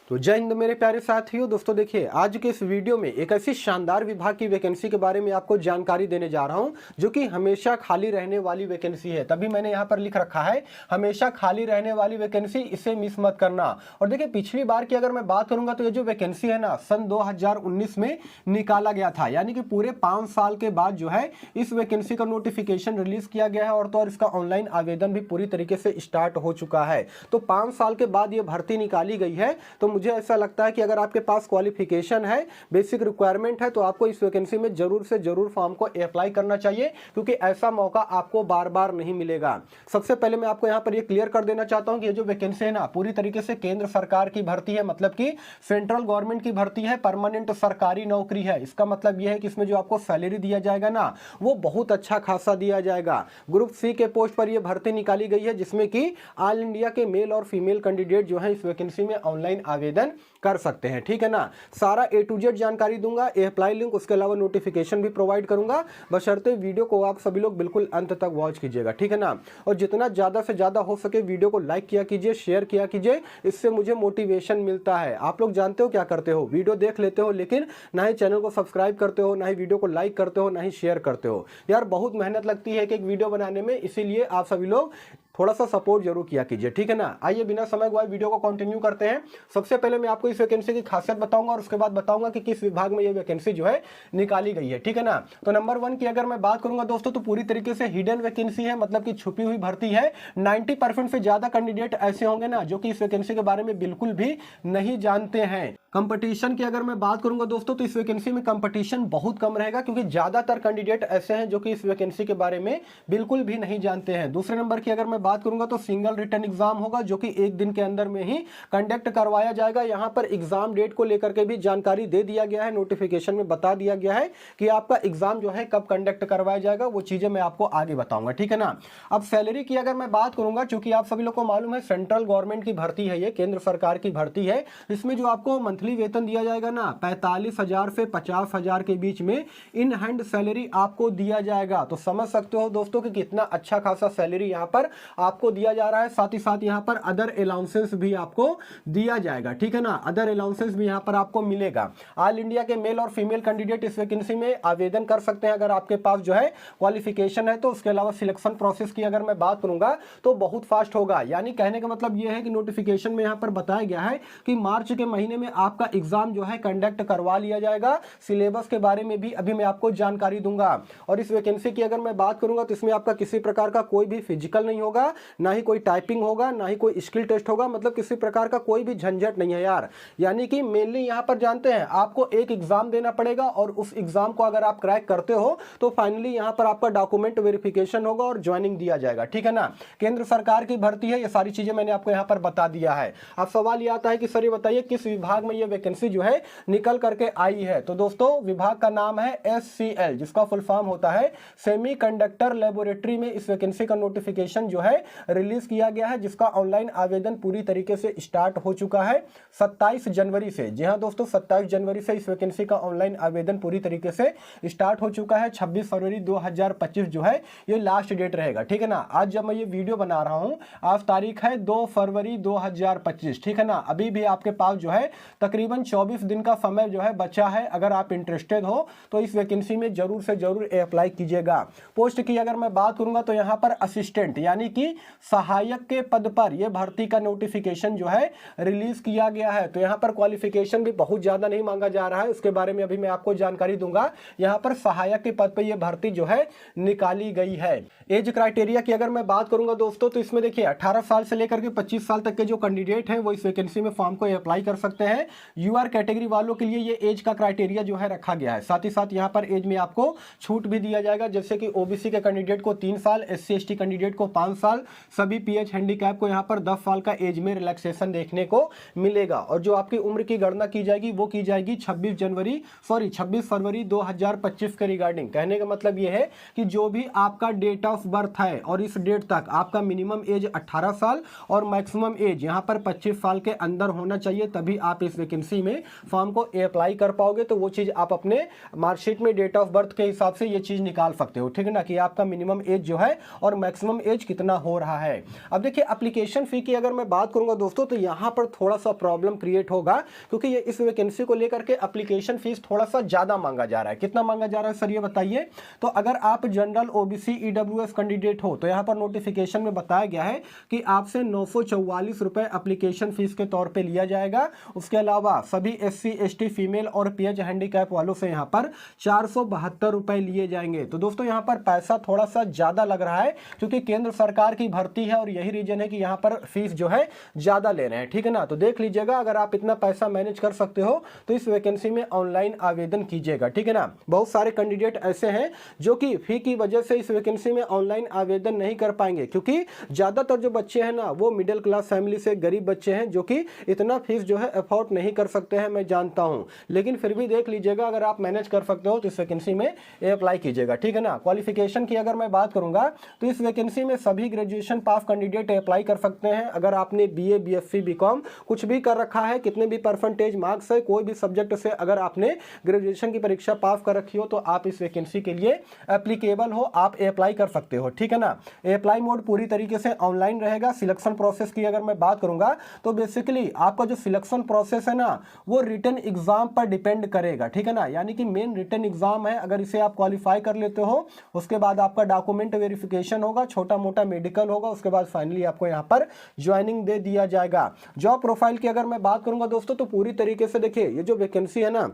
तो जय हिंद मेरे प्यारे साथियों। दोस्तों देखिए, आज के इस वीडियो में एक ऐसी शानदार विभाग की वैकेंसी के बारे में आपको जानकारी देने जा रहा हूं जो कि हमेशा खाली रहने वाली वैकेंसी है। तभी मैंने यहां पर लिख रखा है हमेशा खाली रहने वाली वैकेंसी, इसे मिस मत करना। और देखिए, पिछली बार की अगर मैं बात करूंगा तो ये जो वैकेंसी है ना, सन 2019 में निकाला गया था, यानी कि पूरे 5 साल के बाद जो है इस वैकेंसी का नोटिफिकेशन रिलीज किया गया है और तो और इसका ऑनलाइन आवेदन भी पूरी तरीके से स्टार्ट हो चुका है। तो 5 साल के बाद ये भर्ती निकाली गई है। तो मुझे ऐसा लगता है कि अगर आपके पास क्वालिफिकेशन है, बेसिक रिक्वायरमेंट है, तो आपको इस वैकेंसी में जरूर से जरूर फॉर्म को अप्लाई करना चाहिए, क्योंकि ऐसा मौका आपको बार बार नहीं मिलेगा। सबसे पहले मैं आपको यहां पर ये क्लियर कर देना चाहता हूं कि ये जो वैकेंसी है ना, पूरी तरीके से केंद्र सरकार की भर्ती है, मतलब कि सेंट्रल गवर्नमेंट की भर्ती है, परमानेंट सरकारी नौकरी है। इसका मतलब यह है कि इसमें जो आपको सैलरी दिया जाएगा ना, वो बहुत अच्छा खासा दिया जाएगा। ग्रुप सी के पोस्ट पर यह भर्ती निकाली गई है, जिसमें कि ऑल इंडिया के मेल और फीमेल कैंडिडेट जो है इस वैकेंसी में ऑनलाइन आवेदन कर सकते हैं। ठीक है ना, सारा A to Z जानकारी दूंगा, अप्लाई लिंक, उसके अलावा नोटिफिकेशन भी प्रोवाइड करूंगा। बशर्ते वीडियो को आप सभी लोग बिल्कुल अंत तक वॉच कीजिएगा। ठीक है ना, और जितना ज्यादा से ज्यादा हो सके वीडियो को लाइक किया कीजिए, शेयर किया कीजिए, इससे मुझे मोटिवेशन मिलता है। आप लोग जानते हो क्या करते हो, वीडियो देख लेते हो लेकिन ना ही चैनल को सब्सक्राइब करते हो, ना ही वीडियो को लाइक करते हो, ना ही शेयर करते हो। यार बहुत मेहनत लगती है एक वीडियो बनाने में, इसीलिए आप सभी लोग थोड़ा सा सपोर्ट जरूर किया कीजिए। ठीक है ना, आइए बिना समय गवाए वीडियो को कंटिन्यू करते हैं। सबसे पहले मैं आपको इस वैकेंसी की खासियत बताऊंगा और उसके बाद बताऊंगा कि किस विभाग में ये वैकेंसी जो है निकाली गई है। ठीक है ना, तो नंबर 1 की अगर मैं बात करूंगा दोस्तों, तो पूरी तरीके से हिडन वैकेंसी है, मतलब कि छुपी हुई भर्ती है। 90% से ज्यादा कैंडिडेट ऐसे होंगे ना जो कि इस वैकेंसी के बारे में बिल्कुल भी नहीं जानते हैं। कंपटीशन की अगर मैं बात करूंगा दोस्तों, तो इस वैकेंसी में कंपटीशन बहुत कम रहेगा, क्योंकि ज्यादातर कैंडिडेट ऐसे हैं जो कि इस वैकेंसी के बारे में बिल्कुल भी नहीं जानते हैं। दूसरे नंबर की अगर मैं बात करूंगा तो सिंगल रिटन एग्जाम होगा, जो कि 1 दिन के अंदर में ही कंडक्ट करवाया जाएगा। यहां पर एग्जाम डेट को लेकर के भी जानकारी दे दिया गया है, नोटिफिकेशन में बता दिया गया है कि आपका एग्जाम जो है कब कंडक्ट करवाया जाएगा। वो चीजें मैं आपको आगे बताऊंगा। ठीक है ना, अब सैलरी की अगर मैं बात करूंगा, क्योंकि आप सभी लोग को मालूम है सेंट्रल गवर्नमेंट की भर्ती है, ये केंद्र सरकार की भर्ती है। इसमें जो आपको मंथली वेतन दिया जाएगा ना, 45,000 से 50,000 के बीच में इन हैंड सैलरी आपको दिया जाएगा। तो समझ सकते हो दोस्तों कि कितना अच्छा खासा सैलरी यहां पर आपको दिया जा रहा है। साथ ही साथ यहां पर अदर अलाउंसेस भी आपको दिया जाएगा। ठीक है ना, अदर अलाउंसेस भी यहां पर आपको मिलेगा। ऑल इंडिया के मेल और फीमेल कैंडिडेट इस वैकेंसी में आवेदन कर सकते हैं, अगर आपके पास जो है क्वालिफिकेशन है तो। उसके अलावा सिलेक्शन प्रोसेस की अगर मैं बात करूंगा तो बहुत फास्ट होगा, यानी कहने का मतलब यह है कि नोटिफिकेशन में यहां पर बताया गया है कि मार्च के महीने में आपका एग्जाम जो है कंडक्ट करवा लिया जाएगा। सिलेबस के बारे में भी अभी मैं आपको जानकारी दूंगा। और इस वैकेंसी की अगर मैं बात करूंगा तो इसमें आपका किसी प्रकार का कोई भी फिजिकल नहीं होगा, ना ही कोई टाइपिंग होगा, ना ही कोई स्किल टेस्ट होगा, मतलब किसी प्रकार का कोई भी झंझट नहीं है यार। यानी कि मेनली यहां पर जानते हैं आपको एक एग्जाम देना पड़ेगा, और उस एग्जाम को अगर आप क्रैक करते हो तो फाइनली यहां पर आपका डॉक्यूमेंट वेरिफिकेशन होगा और ज्वाइनिंग दिया जाएगा। ठीक है ना, केंद्र सरकार की भर्ती है, ये सारी चीजें मैंने आपको यहां पर बता दिया है। अब सवाल ये आता है कि सर ये बताइए किस विभाग में ये वैकेंसी जो है निकल करके आई है। तो दोस्तों विभाग का नाम है SCL, जिसका फुल फॉर्म होता है सेमीकंडक्टर लैबोरेटरी में इस वैकेंसी का नोटिफिकेशन जो है रिलीज किया गया है, जिसका ऑनलाइन आवेदन पूरी तरीके से स्टार्ट हो चुका है 27 जनवरी से। जी हां दोस्तों, 27 जनवरी से इस वैकेंसी का ऑनलाइन आवेदन पूरी तरीके से स्टार्ट हो चुका है। 26 फरवरी 2025 जो है ये लास्ट डेट रहेगा। ठीक है ना, आज जब मैं ये वीडियो बना रहा हूं, आज तारीख है 2 फरवरी 2025। ठीक है ना, अभी भी आपके पास जो है तकरीबन 24 दिन का समय जो है बचा है। अगर आप इंटरेस्टेड हो तो इस वैकेंसी में जरूर से जरूर अप्लाई कीजिएगा। पोस्ट की अगर मैं बात करूंगा तो यहां पर असिस्टेंट यानी कि सहायक के पद पर यह भर्ती का नोटिफिकेशन जो है रिलीज किया गया है। तो यहां पर क्वालिफिकेशन भी बहुत ज्यादा नहीं मांगा जा रहा है, उसके बारे में अभी मैं आपको जानकारी दूंगा। यहां पर सहायक के पद पर यह भर्ती जो है निकाली गई है। एज क्राइटेरिया की अगर मैं बात करूंगा दोस्तों, तो इसमें देखिए 18 साल से लेकर के 25 साल तक के जो कैंडिडेट हैं वो इस वैकेंसी में फॉर्म को अप्लाई कर सकते हैं। यूआर कैटेगरी वालों के लिए ये एज का क्राइटेरिया जो है रखा गया है। साथ ही साथ यहां पर एज में आपको छूट भी दिया जाएगा, जैसे कि ओबीसी के कैंडिडेट को 3 साल, SC/ST कैंडिडेट को 5 साल, सभी PH हैंडीकैप को यहां पर 10 साल का एज में रिलैक्सेशन देखने को मिलेगा। और जो आपकी उम्र की गणना की जाएगी वो की जाएगी 26 फरवरी 2025 के रिगार्डिंग। कहने का मतलब यह है कि जो भी आपका डेट ऑफ बर्थ है और इस डेट तक आपका मिनिमम एज 18 साल और मैक्सिमम एज यहां पर 25 साल के अंदर होना चाहिए, तभी आप इस वैकेंसी में फॉर्म को अप्लाई कर पाओगे, तो वो चीज़ आप अपने मार्कशीट में डेट ऑफ बर्थ के हिसाब से ये चीज़ निकाल सकते हो, ठीक है ना, कि आपका मिनिमम एज जो है और मैक्सिमम एज कितना हो रहा है। अब देखिए एप्लीकेशन फी की अगर मैं बात करूंगा दोस्तों, तो यहाँ पर थोड़ा सा प्रॉब्लम क्रिएट होगा, क्योंकि ये इस वैकेंसी को लेकर के एप्लीकेशन फीस थोड़ा सा ज़्यादा मांगा जा रहा है। कितना मांगा जा रहा है सर ये बताइए? तो अगर आप जनरल ओबीसी ईडब्ल्यूएस कैंडिडेट हो तो यहाँ पर नोटिफिकेशन में बताया गया है कि आपसे 944 रुपए एप्लीकेशन फीस के तौर पे लिया जाएगा। उसके अलावा सभी एससी एसटी फीमेल और पीएच हैंडीकैप वालों से यहाँ पर 472 रुपए लिए जाएंगे। तो दोस्तों यहाँ पर पैसा थोड़ा सा ज़्यादा लग रहा है, क्योंकि केंद्र सरकार की भर्ती है और यही रीजन है कि यहाँ पर फीस जो है ज़्यादा ले रहे हैं, ठीक है ना। तो देख लीजिएगा, अगर आप इतना पैसा मैनेज कर सकते हो तो इस वैकेंसी में ऑनलाइन आवेदन कीजिएगा, ठीक है ना। बहुत सारे कैंडिडेट ऐसे हैं जो कि फी की वजह से इस वैकेंसी में ऑनलाइन आवेदन नहीं कर पाएंगे, क्योंकि ज़्यादातर जो बच्चे हैं ना वो मिडिल क्लास फैमिली से गरीब बच्चे हैं, जो कि इतना फीस जो है अफोर्ड नहीं कर सकते हैं, मैं जानता हूँ। लेकिन फिर भी देख लीजिएगा, अगर आप मैनेज कर सकते हो तो इस वैकेंसी में अप्लाई कीजिएगा, ठीक है ना। क्वालिफिकेशन की अगर मैं बात करूंगा तो इस वैकेंसी में सभी ग्रेजुएशन पास कैंडिडेट अप्लाई कर सकते हैं। अगर आपने बीए बीएससी बीकॉम कुछ भी कर रखा है, कितने भी परसेंटेज मार्क्स है, कोई भी सब्जेक्ट से अगर आपने ग्रेजुएशन की परीक्षा पास कर रखी हो तो आप इस वैकेंसी के लिए एप्लीकेबल हो, आप अप्लाई कर सकते हो, ठीक है ना। अप्लाई मोड पूरी तरीके से ऑनलाइन रहेगा। सिलेक्शन प्रोसेस की अगर मैं बात करूंगा तो बेसिकली आपका जो सिलेक्शन प्रोसेस है ना वो रिटन एग्जाम पर डिपेंड करेगा, ठीक है ना। यानी कि मेन रिटन एग्जाम है, अगर इसे आप क्वालिफाई कर लेते हो उसके बाद आपका डॉक्यूमेंट वेरिफिकेशन होगा, छोटा मोटा मेडिकल होगा, उसके बाद फाइनली आपको यहाँ पर ज्वाइनिंग दे दिया जाएगा। जॉब प्रोफाइल की अगर मैं बात करूंगा दोस्तों, तो पूरी तरीके से देखिए ये जो वैकेंसी है ना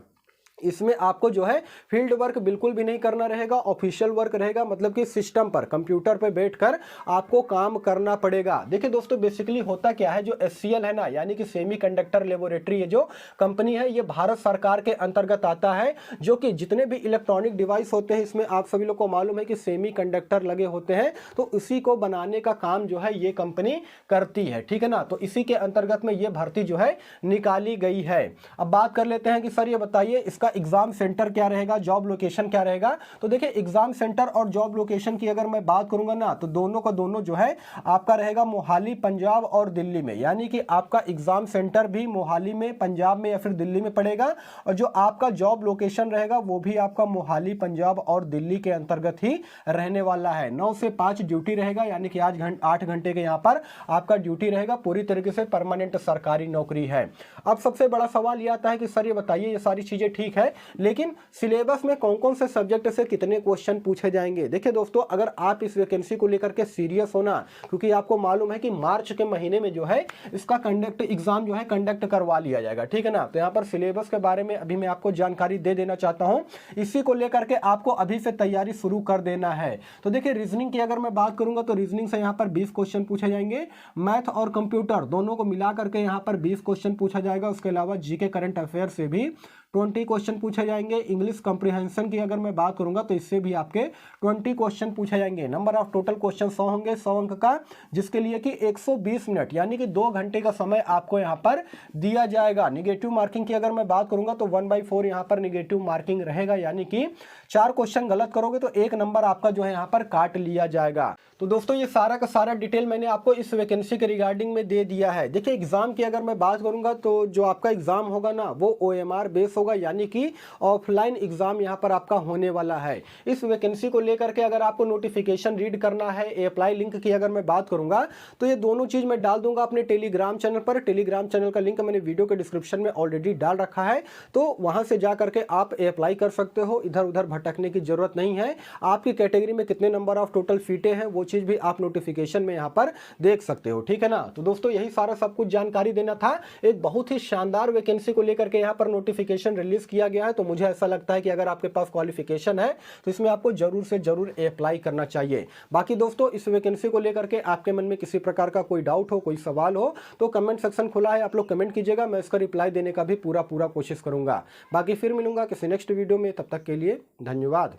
इसमें आपको जो है फील्ड वर्क बिल्कुल भी नहीं करना रहेगा, ऑफिशियल वर्क रहेगा, मतलब कि सिस्टम पर कंप्यूटर पर बैठकर आपको काम करना पड़ेगा। देखिए दोस्तों बेसिकली होता क्या है, जो एचसीएल है ना यानी कि सेमी कंडक्टर लेबोरेटरी, ये जो कंपनी है ये भारत सरकार के अंतर्गत आता है, जो कि जितने भी इलेक्ट्रॉनिक डिवाइस होते हैं इसमें आप सभी लोग को मालूम है कि सेमी कंडक्टर लगे होते हैं, तो इसी को बनाने का काम जो है ये कंपनी करती है, ठीक है ना। तो इसी के अंतर्गत में ये भर्ती जो है निकाली गई है। अब बात कर लेते हैं कि सर ये बताइए इसका एग्जाम सेंटर क्या रहेगा, जॉब लोकेशन क्या रहेगा। तो देखिए एग्जाम सेंटर और जॉब लोकेशन की अगर मैं बात करूंगा ना तो दोनों का दोनों जो है आपका रहेगा मोहाली पंजाब और दिल्ली में, यानी कि आपका एग्जाम सेंटर भी मोहाली में, पंजाब में या फिर दिल्ली में पड़ेगा, और जो आपका जॉब लोकेशन रहेगा वो भी आपका मोहाली पंजाब और दिल्ली के अंतर्गत ही रहने वाला है। 9 से 5 ड्यूटी रहेगा, यानी कि आज 8 घंटे के यहाँ पर आपका ड्यूटी रहेगा, पूरी तरीके से परमानेंट सरकारी नौकरी है। अब सबसे बड़ा सवाल यह आता है कि सर ये बताइए ये सारी चीजें ठीक है, लेकिन सिलेबस में कौन कौन से सब्जेक्ट से कितने क्वेश्चन पूछे जाएंगे। देखिए दोस्तों अगर आप इस वैकेंसी को लेकर के सीरियस होना, क्योंकि आपको मालूम है कि मार्च के महीने में जो है इसका एग्जाम जो है कंडक्ट करवा लिया जाएगा, ठीक है ना। तो यहाँ पर सिलेबस के बारे में अभी मैं आपको जानकारी दे देना चाहता हूँ, इसी को लेकर के आपको अभी से तैयारी शुरू कर देना है। तो देखिए रीजनिंग की अगर मैं बात करूंगा तो रीजनिंग से यहाँ पर 20 क्वेश्चन पूछे जाएंगे, मैथ और कंप्यूटर दोनों को मिला करके यहाँ पर 20 क्वेश्चन पूछा जाएगा। उसके अलावा जीके करंट अफेयर से भी 20 क्वेश्चन पूछे जाएंगे। इंग्लिश कॉम्प्रिहेंशन की अगर मैं बात करूंगा तो इससे भी आपके 20 क्वेश्चन पूछे जाएंगे। नंबर ऑफ टोटल क्वेश्चन 100 होंगे, 100 अंक का, जिसके लिए कि 120 मिनट यानी कि 2 घंटे का समय आपको यहाँ पर दिया जाएगा। निगेटिव मार्किंग की अगर मैं बात करूंगा तो 1/4 यहाँ पर निगेटिव मार्किंग रहेगा, यानी कि 4 क्वेश्चन गलत करोगे तो 1 नंबर आपका जो है यहाँ पर काट लिया जाएगा। तो दोस्तों ये सारा का सारा डिटेल मैंने आपको इस वैकेंसी के रिगार्डिंग में दे दिया है। देखिए एग्जाम की अगर मैं बात करूंगा तो जो आपका एग्जाम होगा ना वो OMR बेस होगा, यानी कि ऑफलाइन एग्जाम यहाँ पर आपका होने वाला है। इस वैकेंसी को लेकर के अगर आपको नोटिफिकेशन रीड करना है, अप्लाई लिंक की अगर मैं बात करूंगा तो ये दोनों चीज मैं डाल दूंगा अपने टेलीग्राम चैनल पर। टेलीग्राम चैनल का लिंक मैंने वीडियो के डिस्क्रिप्शन में ऑलरेडी डाल रखा है, तो वहां से जा करके आप अप्लाई कर सकते हो। इधर उधर भटकने की जरूरत नहीं है। आपकी कैटेगरी में कितने नंबर ऑफ टोटल सीटें हैं वो चीज भी आप नोटिफिकेशन में यहाँ पर देख सकते हो, ठीक है ना। तो दोस्तों यही सारा सब कुछ जानकारी देना था। एक बहुत ही शानदार वैकेंसी को लेकर के यहाँ पर नोटिफिकेशन रिलीज किया गया है, तो मुझे ऐसा लगता है कि अगर आपके पास क्वालिफिकेशन है तो इसमें आपको जरूर से जरूर अप्लाई करना चाहिए। बाकी दोस्तों इस वैकेंसी को लेकर के आपके मन में किसी प्रकार का कोई डाउट हो, कोई सवाल हो तो कमेंट सेक्शन खुला है, आप लोग कमेंट कीजिएगा, मैं इसका रिप्लाई देने का भी पूरा कोशिश करूंगा। बाकी फिर मिलूंगा किसी नेक्स्ट वीडियो में, तब तक के लिए धन्यवाद।